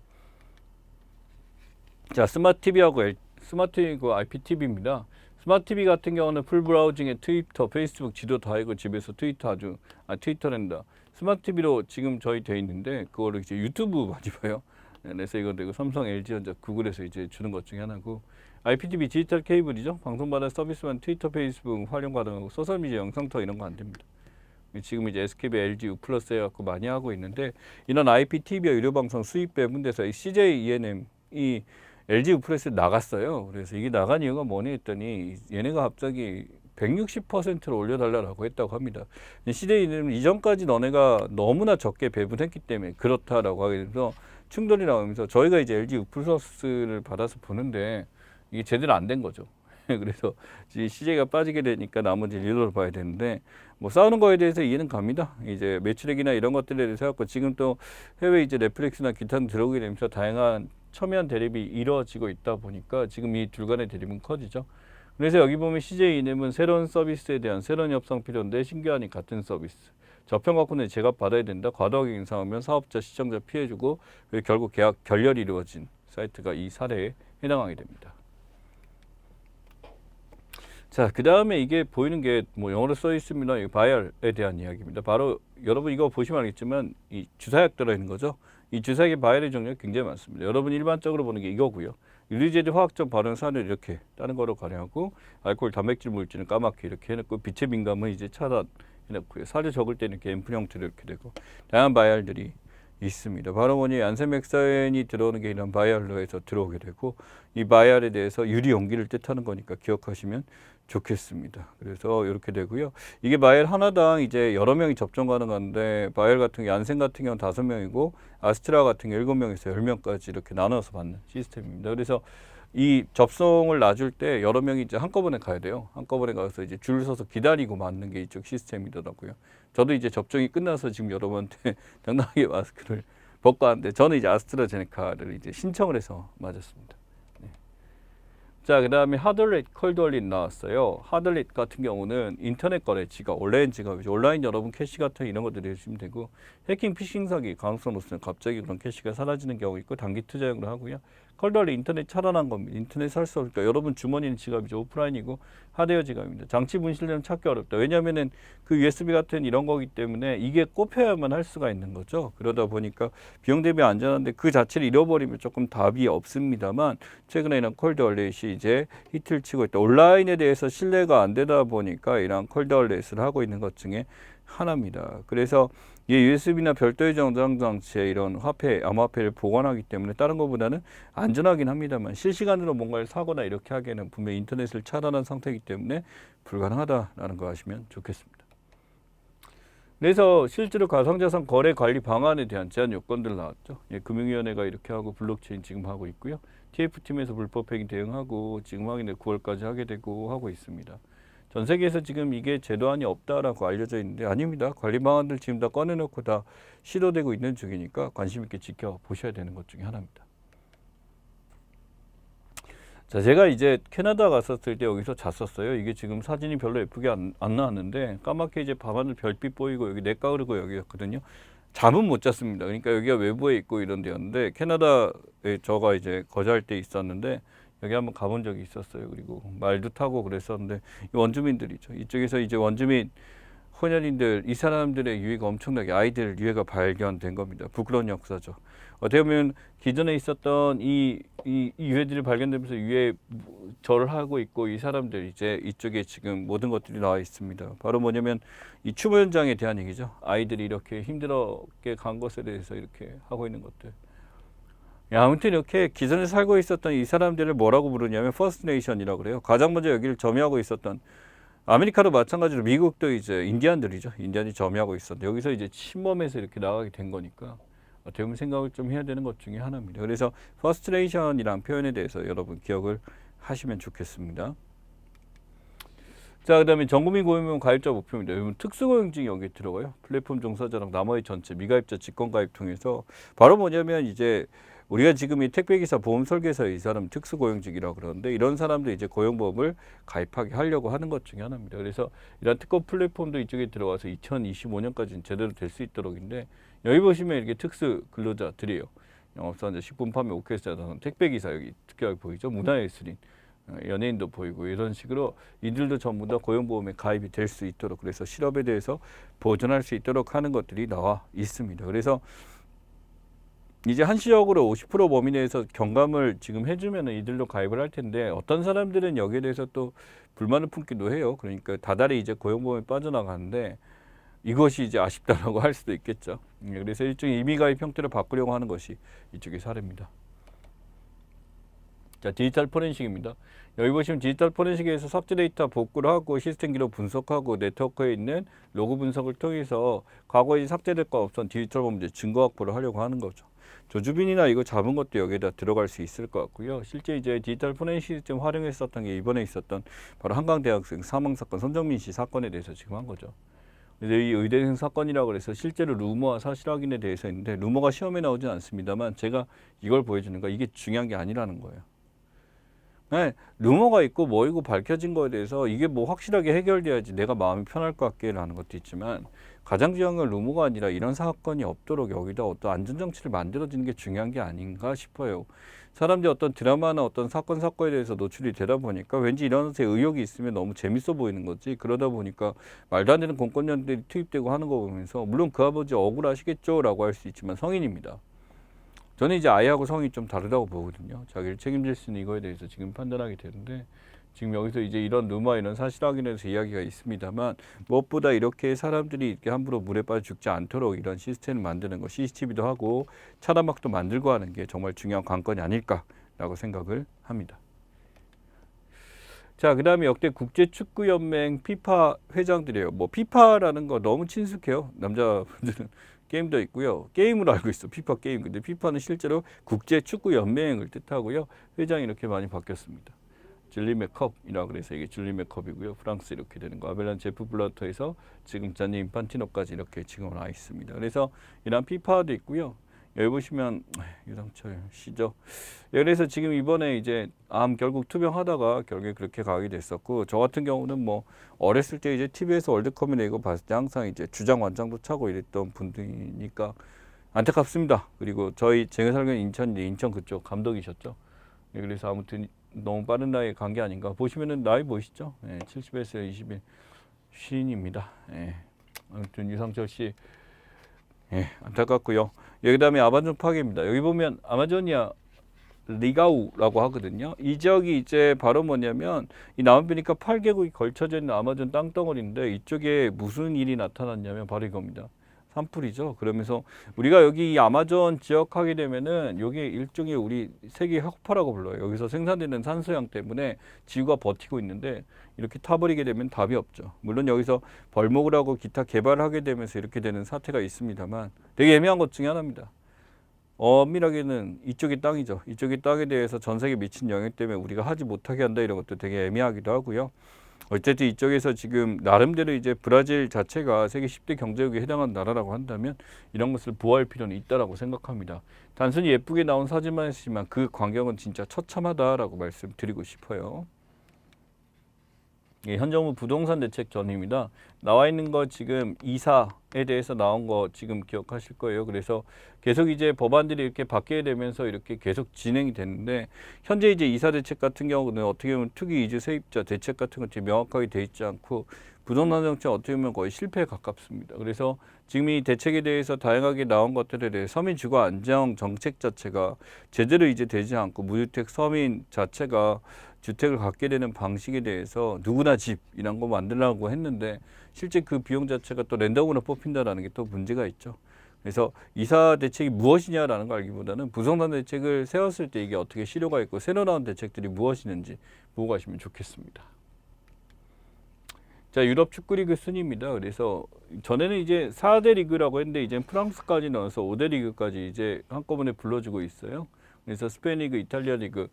자, 스마트 TV하고 스마트 TV 그 IPTV입니다. 스마트 TV 같은 경우는 풀 브라우징에 트위터, 페이스북 지도 다 있고 집에서 트위터랜다. 스마트 TV로 지금 저희 돼 있는데 그거를 이제 유튜브 많이 봐요. 그래서 이거 되고 삼성, LG전자, 구글에서 이제 주는 것 중에 하나고 IPTV 디지털 케이블이죠. 방송받은 서비스만 트위터, 페이스북 활용 가능하고 소셜미디어 영상터 이런 거 안 됩니다. 지금 이제 SKB, LG, U+ 해갖고 많이 하고 있는데 이런 IPTV와 유료방송 수입 배분돼서 CJ ENM이 LG U+에 나갔어요. 그래서 이게 나간 이유가 뭐니 했더니 얘네가 갑자기 160%를 올려달라고 했다고 합니다. CJ ENM은 이전까지 너네가 너무나 적게 배분했기 때문에 그렇다라고 하게 돼서 충돌이 나오면서 저희가 이제 LG U+를 받아서 보는데 이게 제대로 안 된 거죠. 그래서 CJ가 빠지게 되니까 나머지 리더를 봐야 되는데 뭐 싸우는 거에 대해서 이해는 갑니다. 이제 매출액이나 이런 것들에 대해서 갖고 지금 또 해외 이제 넷플릭스나 기타 들어오게 되면서 다양한 첨예한 대립이 이루어지고 있다 보니까 지금 이 둘 간의 대립은 커지죠. 그래서 여기 보면 CJ 이nem은 새로운 서비스에 대한 새로운 협상 필요인데 신규하니 같은 서비스. 저평 갖고는 제값 받아야 된다. 과도하게 인상하면 사업자, 시청자 피해주고 결국 계약 결렬이 이루어진 사이트가 이 사례에 해당하게 됩니다. 자, 그 다음에 이게 보이는 게 뭐 영어로 써 있습니다. 이 바이알에 대한 이야기입니다. 바로 여러분 이거 보시면 알겠지만 이 주사약 들어있는 거죠. 이 주사약의 바이알의 종류가 굉장히 많습니다. 여러분 일반적으로 보는 게 이거고요. 유리제드 화학적 발현 사례를 이렇게 다른 거로 가려하고 알코올 단백질 물질은 까맣게 이렇게 해놓고 빛의 민감은 이제 차단해놓고요. 사례 적을 때는 이렇게 앰플 형태로 이렇게 되고 다양한 바이알들이 있습니다. 바로 뭐니 안세맥사엔이 들어오는 게 이런 바이알로 해서 들어오게 되고 이 바이알에 대해서 유리 용기를 뜻하는 거니까 기억하시면 좋겠습니다. 그래서 이렇게 되고요. 이게 바이알 하나당 이제 여러 명이 접종 가능한데 바이알 같은 경우 안센 같은 경우는 5명이고 아스트라 같은 경우 7명에서 10명까지 이렇게 나눠서 받는 시스템입니다. 그래서 이 접종을 놔줄 때 여러 명이 이제 한꺼번에 가야 돼요. 한꺼번에 가서 이제 줄 서서 기다리고 맞는 게 이쪽 시스템이더라고요. 저도 이제 접종이 끝나서 지금 여러분한테 당당하게 마스크를 벗고 왔는데 저는 이제 아스트라제네카를 이제 신청을 해서 맞았습니다. 네. 자, 그 다음에 하들릿, 컬드월릿 나왔어요. 하들릿 같은 경우는 인터넷 거래 지갑, 온라인 지갑이죠. 온라인 여러분 캐시 같은 이런 것들이 해주시면 되고 해킹 피싱 사기 가능성 높으면 갑자기 그런 캐시가 사라지는 경우 있고 단기 투자용으로 하고요. 컬더리 인터넷 차단한 겁니다. 인터넷 살 수 없으니까 여러분 주머니는 지갑이죠. 오프라인이고 하드웨어 지갑입니다. 장치 분실되면 찾기 어렵다. 왜냐하면은 그 USB 같은 이런 거기 때문에 이게 꼽혀야만 할 수가 있는 거죠. 그러다 보니까 비용 대비 안전한데 그 자체를 잃어버리면 조금 답이 없습니다만 최근에 이런 콜드월렛이 이제 히트를 치고 있다. 온라인에 대해서 신뢰가 안 되다 보니까 이런 콜드월렛을 하고 있는 것 중에 하나입니다. 그래서 이 USB나 별도의 저장 장치에 이런 화폐, 암호화폐를 보관하기 때문에 다른 것보다는 안전하긴 합니다만 실시간으로 뭔가를 사거나 이렇게 하기에는 분명히 인터넷을 차단한 상태이기 때문에 불가능하다라는 거 아시면 좋겠습니다. 그래서 실제로 가상자산 거래 관리 방안에 대한 제한 요건들 나왔죠. 예, 금융위원회가 이렇게 하고 블록체인 지금 하고 있고요. TF팀에서 불법 행위 대응하고 지금 확인해 9월까지 하게 되고 하고 있습니다. 전 세계에서 지금 이게 제도안이 없다라고 알려져 있는데 아닙니다. 관리 방안들 지금 다 꺼내놓고 다 시도되고 있는 중이니까 관심 있게 지켜보셔야 되는 것 중에 하나입니다. 자, 제가 이제 캐나다 갔었을 때 여기서 잤었어요. 이게 지금 사진이 별로 예쁘게 안 나왔는데 까맣게 이제 밤하늘 별빛 보이고 여기 내가 흐르고 여기였거든요. 잠은 못 잤습니다. 그러니까 여기가 외부에 있고 이런 데였는데 캐나다에 저가 이제 거주할 때 있었는데 여기 한번 가본 적이 있었어요. 그리고 말도 타고 그랬었는데 원주민들이죠. 이쪽에서 이제 원주민 혼혈인들 이 사람들의 유해가 엄청나게 아이들 유해가 발견된 겁니다. 부끄러운 역사죠. 어떻게 보면 기존에 있었던 이 유해들이 발견되면서 유해 절을 하고 있고 이 사람들 이제 이쪽에 지금 모든 것들이 나와 있습니다. 바로 뭐냐면 이 추모 현장에 대한 얘기죠. 아이들이 이렇게 힘들게 간 것에 대해서 이렇게 하고 있는 것들. 아무튼 이렇게 기존에 살고 있었던 이 사람들을 뭐라고 부르냐면 퍼스트 네이션이라고 그래요. 가장 먼저 여기를 점유하고 있었던 아메리카도 마찬가지로 미국도 이제 인디안들이죠. 인디안이 점유하고 있었는데 여기서 이제 침범해서 이렇게 나가게 된 거니까 어떻게 보면 생각을 좀 해야 되는 것 중에 하나입니다. 그래서 퍼스트 네이션이라는 표현에 대해서 여러분 기억을 하시면 좋겠습니다. 자, 그 다음에 전국민 고용보험 가입자 목표입니다. 여러분 특수고용증이 여기 들어가요. 플랫폼 종사자랑 나머지 전체 미가입자 직권가입 통해서 바로 뭐냐면 이제 우리가 지금 이 택배기사 보험 설계사 이 사람 특수고용직이라고 그러는데 이런 사람도 이제 고용보험을 가입하게 하려고 하는 것 중에 하나입니다. 그래서 이런 특허 플랫폼도 이쪽에 들어가서 2025년까지는 제대로 될 수 있도록인데 여기 보시면 이렇게 특수 근로자들이에요. 영업사원자, 식품 판매, 오케스트라, 택배기사 여기 특별하게 보이죠. 문화예술인, 연예인도 보이고 이런 식으로 이들도 전부 다 고용보험에 가입이 될 수 있도록 그래서 실업에 대해서 보존할 수 있도록 하는 것들이 나와 있습니다. 그래서 이제 한시적으로 50% 범위 내에서 경감을 지금 해주면 이들도 가입을 할 텐데 어떤 사람들은 여기에 대해서 또 불만을 품기도 해요. 그러니까 다달이 이제 고용보험에 빠져나가는데 이것이 이제 아쉽다라고 할 수도 있겠죠. 그래서 일종의 임의가입 형태로 바꾸려고 하는 것이 이쪽의 사례입니다. 자, 디지털 포렌식입니다. 여기 보시면 디지털 포렌식에서 삭제 데이터 복구를 하고 시스템 기록 분석하고 네트워크에 있는 로그 분석을 통해서 과거에 삭제될 거 없던 디지털 범죄 증거 확보를 하려고 하는 거죠. 조주빈이나 이거 잡은 것도 여기에다 들어갈 수 있을 것 같고요. 실제 이제 디지털 포렌식 시스템 활용했었던 게 이번에 있었던 바로 한강 대학생 사망 사건 손정민 씨 사건에 대해서 지금 한 거죠. 이 의대생 사건이라고 해서 실제로 루머와 사실 확인에 대해서 있는데 루머가 시험에 나오진 않습니다만 제가 이걸 보여주는 거 이게 중요한 게 아니라는 거예요. 네, 루머가 있고 뭐이고 밝혀진 거에 대해서 이게 뭐 확실하게 해결돼야지 내가 마음이 편할 것 같게라는 것도 있지만 가장 중요한 건 루머가 아니라 이런 사건이 없도록 여기다 어떤 안전장치를 만들어지는 게 중요한 게 아닌가 싶어요. 사람들이 어떤 드라마나 어떤 사건에 대해서 노출이 되다 보니까 왠지 이런 것에 의욕이 있으면 너무 재밌어 보이는 거지. 그러다 보니까 말도 안 되는 공권력들이 투입되고 하는 거 보면서 물론 그 아버지 억울하시겠죠 라고 할 수 있지만 성인입니다. 저는 이제 아이하고 성이 좀 다르다고 보거든요. 자기를 책임질 수 있는 이거에 대해서 지금 판단하게 되는데 지금 여기서 이제 이런 루머 이런 사실 확인에서 이야기가 있습니다만 무엇보다 이렇게 사람들이 이렇게 함부로 물에 빠져 죽지 않도록 이런 시스템을 만드는 거 CCTV도 하고 차단막도 만들고 하는 게 정말 중요한 관건이 아닐까라고 생각을 합니다. 자, 그다음에 역대 국제축구연맹 피파 회장들이에요. 뭐 피파라는 거 너무 친숙해요. 남자분들은 게임도 있고요. 게임으로 알고 있어. 피파 게임. 근데 피파는 실제로 국제축구연맹을 뜻하고요. 회장이 이렇게 많이 바뀌었습니다. 줄리메 컵이라고 그래서 이게 줄리메 컵이고요. 프랑스 이렇게 되는 거. 아벨란 제프 블라터에서 지금 잔니 인판티노까지 이렇게 지금 와 있습니다. 그래서 이런 피파도 있고요. 여기 보시면 유상철 씨죠. 그래서 지금 이번에 이제 결국 투병하다가 결국에 그렇게 가게 됐었고 저 같은 경우는 뭐 어렸을 때 이제 TV에서 월드컵이나 이거 봤을 때 항상 이제 주장 완장도 차고 이랬던 분들이니까 안타깝습니다. 그리고 제가 살고 있는 인천 그쪽 감독이셨죠. 그래서 아무튼 너무 빠른 나이에 간 게 아닌가. 보시면은 나이 보이시죠? 70에서 20일 시인입니다. 아무튼 유상철 씨 안타깝고요. 여기 다음에 아마존 파괴입니다. 여기 보면 아마조니아 리가우라고 하거든요. 이 지역이 이제 바로 뭐냐면 이 남아메리카 8개국이 걸쳐져 있는 아마존 땅덩어리인데 이쪽에 무슨 일이 나타났냐면 바로 이겁니다. 산불이죠. 그러면서 우리가 여기 이 아마존 지역 하게 되면은 여기 일종의 우리 세계 혁파라고 불러요. 여기서 생산되는 산소양 때문에 지구가 버티고 있는데 이렇게 타버리게 되면 답이 없죠. 물론 여기서 벌목을 하고 기타 개발을 하게 되면서 이렇게 되는 사태가 있습니다만 되게 애매한 것 중에 하나입니다. 엄밀하게는 이쪽이 땅이죠. 이쪽이 땅에 대해서 전 세계에 미친 영향 때문에 우리가 하지 못하게 한다 이런 것도 되게 애매하기도 하고요. 어쨌든 이쪽에서 지금 나름대로 이제 브라질 자체가 세계 10대 경제국에 해당하는 나라라고 한다면 이런 것을 보호할 필요는 있다라고 생각합니다. 단순히 예쁘게 나온 사진만 했지만 그 광경은 진짜 처참하다라고 말씀드리고 싶어요. 현 정부 부동산 대책 전입니다. 나와 있는 거 지금 이사에 대해서 나온 거 지금 기억하실 거예요. 그래서 계속 이제 법안들이 이렇게 바뀌게 되면서 이렇게 계속 진행이 됐는데 현재 이제 이사 대책 같은 경우는 어떻게 보면 투기 이주 세입자 대책 같은 것들이 명확하게 돼 있지 않고 부동산 정책 어떻게 보면 거의 실패에 가깝습니다. 그래서 지금 이 대책에 대해서 다양하게 나온 것들에 대해 서민 주거 안정 정책 자체가 제대로 이제 되지 않고 무주택 서민 자체가 주택을 갖게 되는 방식에 대해서 누구나 집 이런 거 만들려고 했는데 실제 그 비용 자체가 또 랜덤으로 뽑힌다라는 게 또 문제가 있죠. 그래서 이사 대책이 무엇이냐라는 걸 알기보다는 부동산 대책을 세웠을 때 이게 어떻게 실효가 있고 새로 나온 대책들이 무엇이는지 보고 가시면 좋겠습니다. 자, 유럽 축구리그 순위입니다. 그래서 전에는 이제 4대 리그라고 했는데 이제 프랑스까지 넣어서 5대 리그까지 이제 한꺼번에 불러주고 있어요. 그래서 스페인 리그, 이탈리아 리그,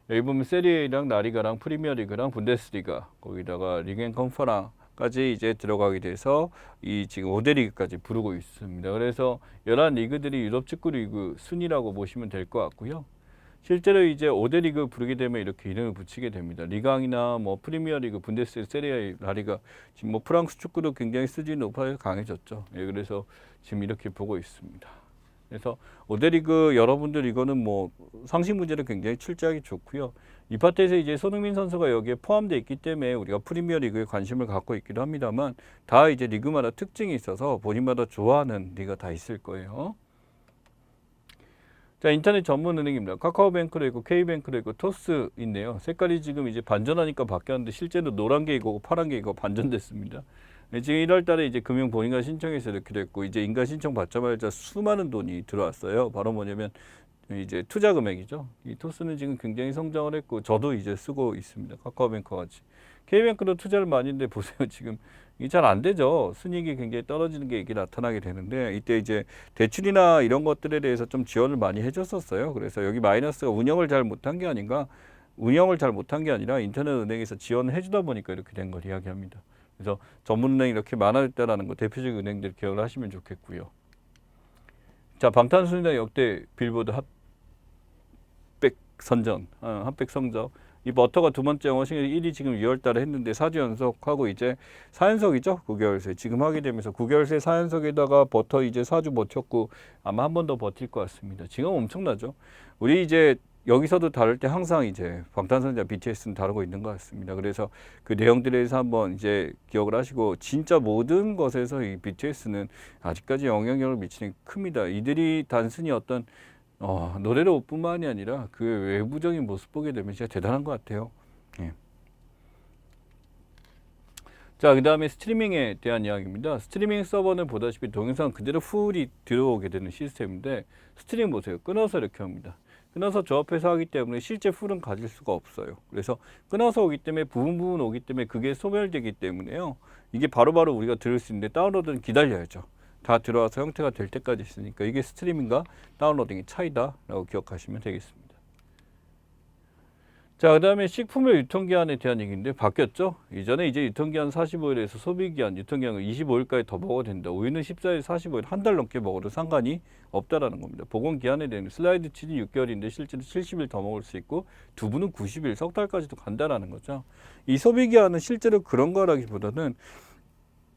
여기 보면 세리에랑 라리가랑 프리미어리그랑 분데스리가 거기다가 리겐 컨퍼런까지 이제 들어가게 돼서 이 지금 5대 리그까지 부르고 있습니다. 그래서 11리그들이 유럽 축구 리그 순위라고 보시면 될 것 같고요. 실제로 이제 5대 리그 부르게 되면 이렇게 이름을 붙이게 됩니다. 리강이나 뭐 프리미어리그, 분데스, 세리아, 라리가 지금 뭐 프랑스 축구도 굉장히 수준이 높아서 강해졌죠. 그래서 지금 이렇게 보고 있습니다. 그래서 5대 리그 여러분들 이거는 뭐 상식 문제는 굉장히 출제하기 좋고요. 이 파트에서 이제 손흥민 선수가 여기에 포함되어 있기 때문에 우리가 프리미어 리그에 관심을 갖고 있기도 합니다만 다 이제 리그마다 특징이 있어서 본인마다 좋아하는 리그가 다 있을 거예요. 자, 인터넷 전문 은행입니다. 카카오뱅크로 있고 K뱅크로 있고 토스 있네요. 색깔이 지금 이제 반전하니까 바뀌었는데 실제로 노란 게 이거고 파란 게 이거 반전됐습니다. 지금 1월 달에 이제 금융 본인과 신청해서 이렇게 됐고 이제 인가 신청 받자마자 수많은 돈이 들어왔어요. 바로 뭐냐면 이제 투자 금액이죠. 이 토스는 지금 굉장히 성장을 했고 저도 이제 쓰고 있습니다. 카카오뱅크 같이. K뱅크도 투자를 많이 했는데 보세요. 지금 이게 잘 안 되죠. 순이익이 굉장히 떨어지는 게 이게 나타나게 되는데 이때 이제 대출이나 이런 것들에 대해서 좀 지원을 많이 해줬었어요. 그래서 여기 마이너스가 운영을 잘 못한 게 아닌가. 운영을 잘 못한 게 아니라 인터넷 은행에서 지원을 해주다 보니까 이렇게 된 걸 이야기합니다. 그래서 전문은행이 이렇게 많아졌다는 거 대표적인 은행들 기억을 하시면 좋겠고요. 자, 방탄소년단 역대 빌보드 핫백 선전, 핫백 성적 이 버터가 두 번째 워싱이 1위 지금 6월 달에 했는데 4주 연속하고 이제 4연속이죠. 9개월새. 지금 하게 되면서 9개월새 4연속에다가 버터 이제 4주 버텼고 아마 한 번 더 버틸 것 같습니다. 지금 엄청나죠. 우리 이제 여기서도 다룰 때 항상 이제 방탄소년단 BTS는 다루고 있는 것 같습니다. 그래서 그 내용들에 대해서 한번 이제 기억을 하시고 진짜 모든 것에서 이 BTS는 아직까지 영향력을 미치는 게 큽니다. 이들이 단순히 어떤 노래로 뿐만이 아니라 그 외부적인 모습 보게 되면 진짜 대단한 것 같아요. 예. 자, 그 다음에 스트리밍에 대한 이야기입니다. 스트리밍 서버는 보다시피 동영상 그대로 풀이 들어오게 되는 시스템인데 스트리밍 보세요. 끊어서 이렇게 합니다. 끊어서 조합해서 하기 때문에 실제 풀은 가질 수가 없어요. 그래서 끊어서 오기 때문에 부분 오기 때문에 그게 소멸되기 때문에요. 이게 바로바로 우리가 들을 수 있는데 다운로드는 기다려야죠. 다 들어와서 형태가 될 때까지 있으니까 이게 스트리밍과 다운로딩의 차이다라고 기억하시면 되겠습니다. 자, 그 다음에 식품의 유통기한에 대한 얘기인데 바뀌었죠. 이전에 이제 유통기한 45일에서 소비기한 유통기한을 25일까지 더 먹어도 된다. 우유는 14일, 45일 한 달 넘게 먹어도 상관이 없다라는 겁니다. 보관기한에 대한 슬라이드 치즈 6개월인데 실제로 70일 더 먹을 수 있고 두부는 90일, 석 달까지도 간다라는 거죠. 이 소비기한은 실제로 그런 거라기보다는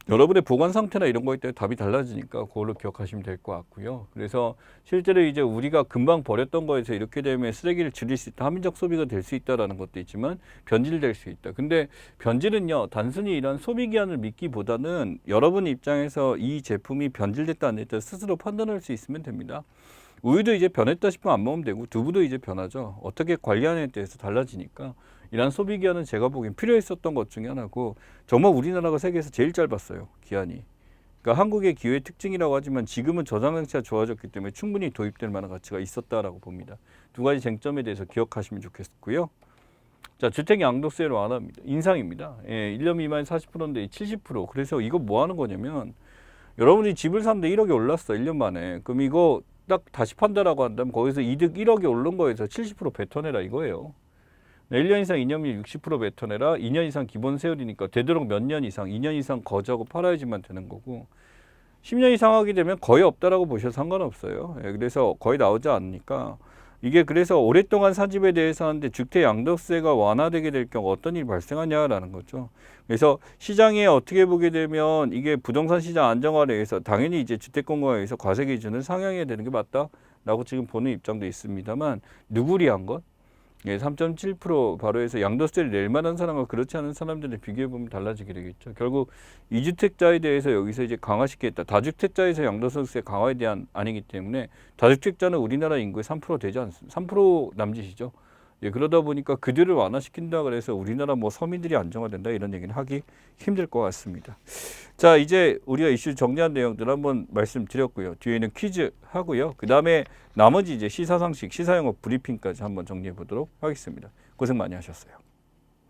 여러분의 보관 상태나 이런 거에 따라 답이 달라지니까 그걸로 기억하시면 될 것 같고요. 그래서 실제로 이제 우리가 금방 버렸던 거에서 이렇게 되면 쓰레기를 줄일 수 있다, 합리적 소비가 될 수 있다라는 것도 있지만 변질될 수 있다. 근데 변질은요, 단순히 이런 소비 기한을 믿기보다는 여러분 입장에서 이 제품이 변질됐다 안 됐다 스스로 판단할 수 있으면 됩니다. 우유도 이제 변했다 싶으면 안 먹으면 되고 두부도 이제 변하죠. 어떻게 관리하느냐에 대해서 달라지니까 이런 소비 기한은 제가 보기엔 필요했었던 것 중에 하나고 정말 우리나라가 세계에서 제일 짧았어요. 기한이. 그러니까 한국의 기후의 특징이라고 하지만 지금은 저장 장치가 좋아졌기 때문에 충분히 도입될 만한 가치가 있었다라고 봅니다. 두 가지 쟁점에 대해서 기억하시면 좋겠고요. 자, 주택 양도세를 완화합니다. 인상입니다. 예, 1년 미만 40%인데 70%. 그래서 이거 뭐 하는 거냐면 여러분이 집을 샀는데 1억이 올랐어. 1년 만에. 그럼 이거 딱 다시 판다라고 한다면 거기서 이득 1억이 오른 거에서 70% 뱉어내라 이거예요. 1년 이상 2년밀 60% 뱉어내라. 2년 이상 기본 세율이니까 되도록 몇 년 이상, 2년 이상 거저하고 팔아야지만 되는 거고 10년 이상 하게 되면 거의 없다라고 보셔도 상관없어요. 예, 그래서 거의 나오지 않으니까 이게 그래서 오랫동안 산 집에 대해서 하는데 주택 양도세가 완화되게 될 경우 어떤 일이 발생하냐라는 거죠. 그래서 시장에 어떻게 보게 되면 이게 부동산 시장 안정화를 위해서 당연히 이제 주택 공급에 의해서 과세 기준을 상향해야 되는 게 맞다라고 지금 보는 입장도 있습니다만 누구리한 것? 예, 3.7% 바로 해서 양도세를 낼 만한 사람과 그렇지 않은 사람들을 비교해 보면 달라지게 되겠죠. 결국 이주택자에 대해서 여기서 이제 강화시키겠다. 다주택자에서 양도소득세 강화에 대한 아니기 때문에 다주택자는 우리나라 인구의 3% 되지 않습니다. 3% 남짓이죠. 예, 그러다 보니까 그들을 완화시킨다 그래서 우리나라 뭐 서민들이 안정화된다 이런 얘기는 하기 힘들 것 같습니다. 자, 이제 우리가 이슈 정리한 내용들 한번 말씀드렸고요. 뒤에는 퀴즈 하고요. 그 다음에 나머지 이제 시사상식, 시사영어 브리핑까지 한번 정리해 보도록 하겠습니다. 고생 많이 하셨어요.